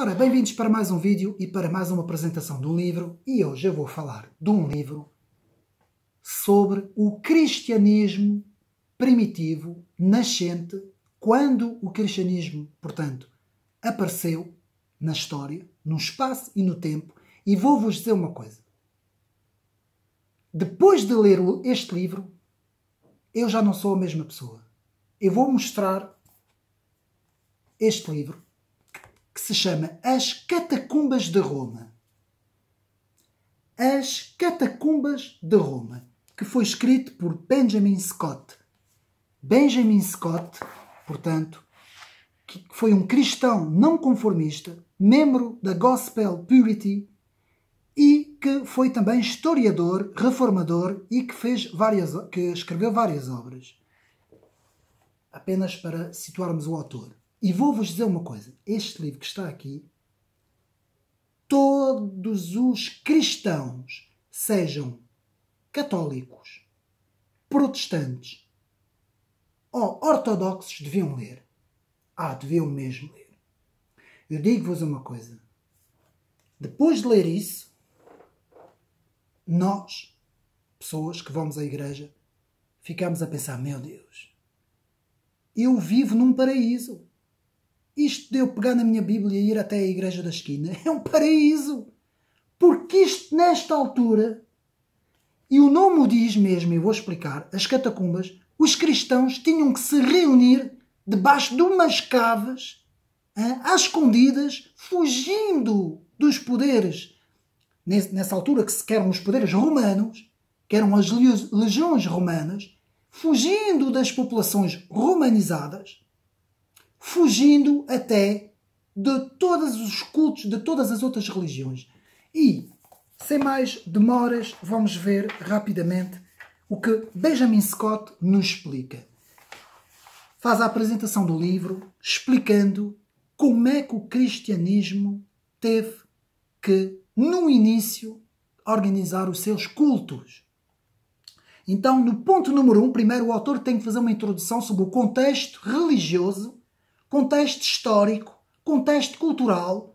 Ora, bem-vindos para mais um vídeo e para mais uma apresentação de um livro. E hoje eu vou falar de um livro sobre o cristianismo primitivo, nascente, quando o cristianismo, portanto, apareceu na história, no espaço e no tempo. E vou-vos dizer uma coisa. Depois de ler este livro, eu já não sou a mesma pessoa. Eu vou mostrar este livro, que se chama As Catacumbas de Roma. As Catacumbas de Roma, que foi escrito por Benjamin Scott. Benjamin Scott, portanto, que foi um cristão não conformista, membro da Gospel Purity e que foi também historiador, reformador e que escreveu várias obras. Apenas para situarmos o autor. E vou-vos dizer uma coisa. Este livro que está aqui, todos os cristãos, sejam católicos, protestantes ou ortodoxos, deviam ler. Deviam mesmo ler. Eu digo-vos uma coisa. Depois de ler isso, nós, pessoas que vamos à igreja, ficamos a pensar, meu Deus, eu vivo num paraíso. Isto de eu pegar na minha Bíblia e ir até a igreja da esquina é um paraíso. Porque isto, nesta altura, e o nome o diz mesmo, e vou explicar, as catacumbas, os cristãos tinham que se reunir debaixo de umas caves, às escondidas, fugindo dos poderes, nessa altura que eram os poderes romanos, que eram as legiões romanas, fugindo das populações romanizadas, fugindo até de todos os cultos, de todas as outras religiões. E, sem mais demoras, vamos ver rapidamente o que Benjamin Scott nos explica. Faz a apresentação do livro, explicando como é que o cristianismo teve que, no início, organizar os seus cultos. Então, no ponto número 1, primeiro o autor tem que fazer uma introdução sobre o contexto religioso, contexto histórico, contexto cultural,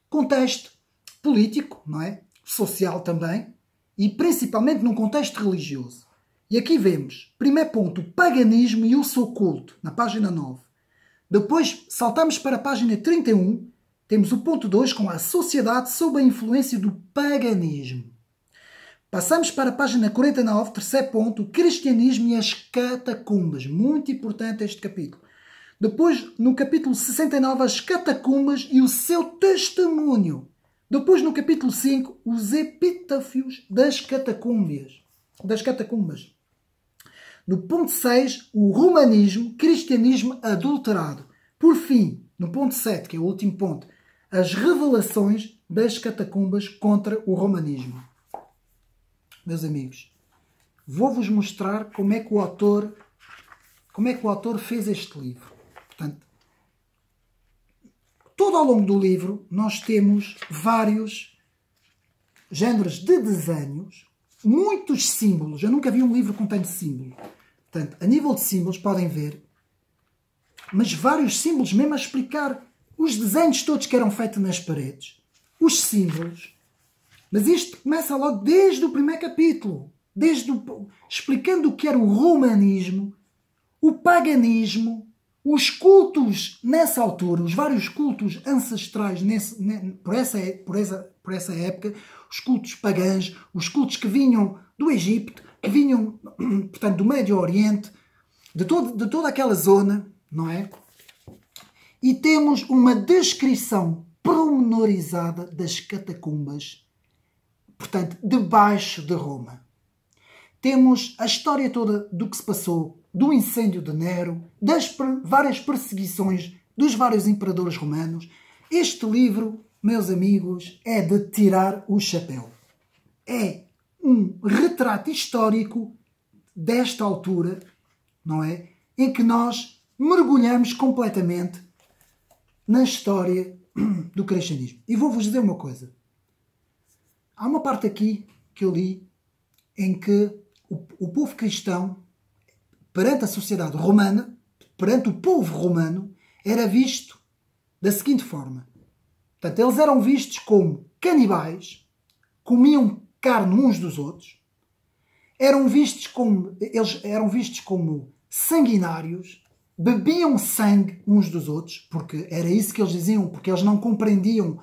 contexto político, não é? Social também, e principalmente num contexto religioso. E aqui vemos, primeiro ponto, o paganismo e o seu culto, na página 9. Depois saltamos para a página 31, temos o ponto 2 com a sociedade sob a influência do paganismo. Passamos para a página 49, terceiro ponto, o cristianismo e as catacumbas. Muito importante este capítulo. Depois, no capítulo 69, as catacumbas e o seu testemunho. Depois, no capítulo 5, os epitáfios das catacumbas. No ponto 6, o romanismo, cristianismo adulterado. Por fim, no ponto 7, que é o último ponto, as revelações das catacumbas contra o romanismo. Meus amigos, vou-vos mostrar como é que o autor fez este livro. Portanto, todo ao longo do livro nós temos vários géneros de desenhos, muitos símbolos. Eu nunca vi um livro com tanto símbolo. Portanto, a nível de símbolos, podem ver, mas vários símbolos, mesmo a explicar os desenhos todos que eram feitos nas paredes, os símbolos. Mas isto começa logo desde o primeiro capítulo, explicando o que era o romanismo, o paganismo, os cultos nessa altura, os vários cultos ancestrais por essa época, os cultos pagãos, os cultos que vinham do Egito, que vinham, portanto, do Médio Oriente, de toda aquela zona, não é? E temos uma descrição pormenorizada das catacumbas, portanto, debaixo de Roma. Temos a história toda do que se passou, do incêndio de Nero, das várias perseguições dos vários imperadores romanos. Este livro, meus amigos, é de tirar o chapéu. É um retrato histórico desta altura, não é? Em que nós mergulhamos completamente na história do cristianismo. E vou-vos dizer uma coisa. Há uma parte aqui que eu li em que o povo cristão, perante a sociedade romana, perante o povo romano, era visto da seguinte forma. Portanto, eles eram vistos como canibais, comiam carne uns dos outros, eles eram vistos como sanguinários, bebiam sangue uns dos outros, porque era isso que eles diziam, porque eles não compreendiam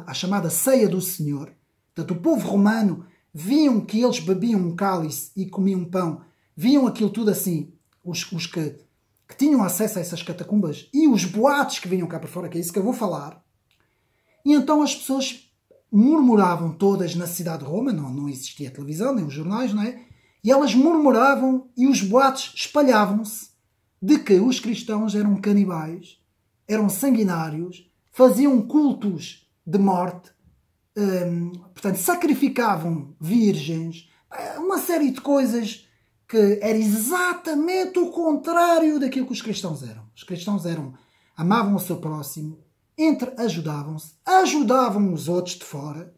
a chamada ceia do Senhor. Portanto, o povo romano viam que eles bebiam um cálice e comiam pão, viam aquilo tudo assim, os que tinham acesso a essas catacumbas e os boatos que vinham cá por fora, que é isso que eu vou falar. E então as pessoas murmuravam todas na cidade de Roma, não existia televisão, nem os jornais, não é? E elas murmuravam e os boatos espalhavam-se de que os cristãos eram canibais, eram sanguinários, faziam cultos de morte, portanto, sacrificavam virgens, uma série de coisas que era exatamente o contrário daquilo que os cristãos eram. Os cristãos amavam o seu próximo, ajudavam-se, ajudavam os outros de fora,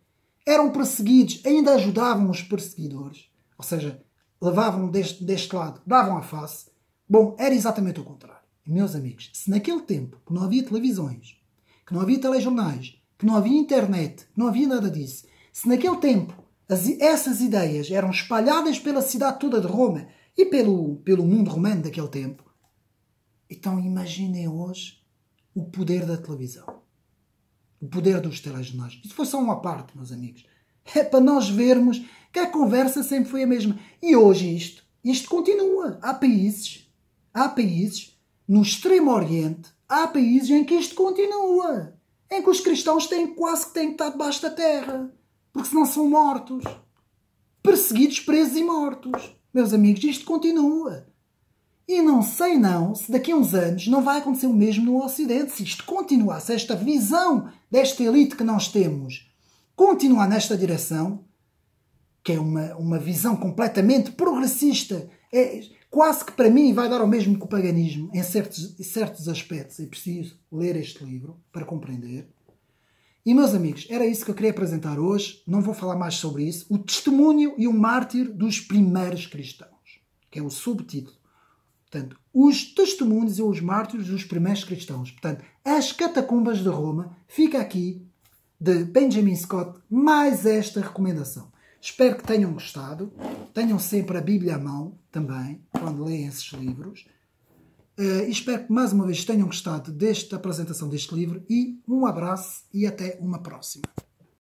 eram perseguidos, ainda ajudavam os perseguidores, ou seja, levavam deste lado, davam a face. Bom, era exatamente o contrário. E, meus amigos, se naquele tempo que não havia televisões, que não havia telejornais, que não havia internet, que não havia nada disso, se naquele tempo essas ideias eram espalhadas pela cidade toda de Roma e pelo mundo romano daquele tempo, então imaginem hoje o poder da televisão, o poder dos telejornais. Isso foi só uma parte, meus amigos. É para nós vermos que a conversa sempre foi a mesma. E hoje isto continua. Há países no Extremo Oriente, há países em que isto continua. Em que os cristãos quase que têm que estar debaixo da terra. Porque senão são mortos. Perseguidos, presos e mortos. Meus amigos, isto continua. E não sei se daqui a uns anos não vai acontecer o mesmo no Ocidente. Se isto continuar, se esta visão desta elite que nós temos continuar nesta direção, que é uma visão completamente progressista, quase que para mim vai dar ao mesmo que o paganismo em certos aspectos. É preciso ler este livro para compreender. E, meus amigos, era isso que eu queria apresentar hoje. Não vou falar mais sobre isso. O testemunho e o mártir dos primeiros cristãos, que é o subtítulo. Portanto, os testemunhos e os mártires dos primeiros cristãos. Portanto, as catacumbas de Roma. Fica aqui, de Benjamin Scott, mais esta recomendação. Espero que tenham gostado. Tenham sempre a Bíblia à mão, também, quando leem esses livros. E espero que mais uma vez tenham gostado desta apresentação deste livro. E um abraço e até uma próxima.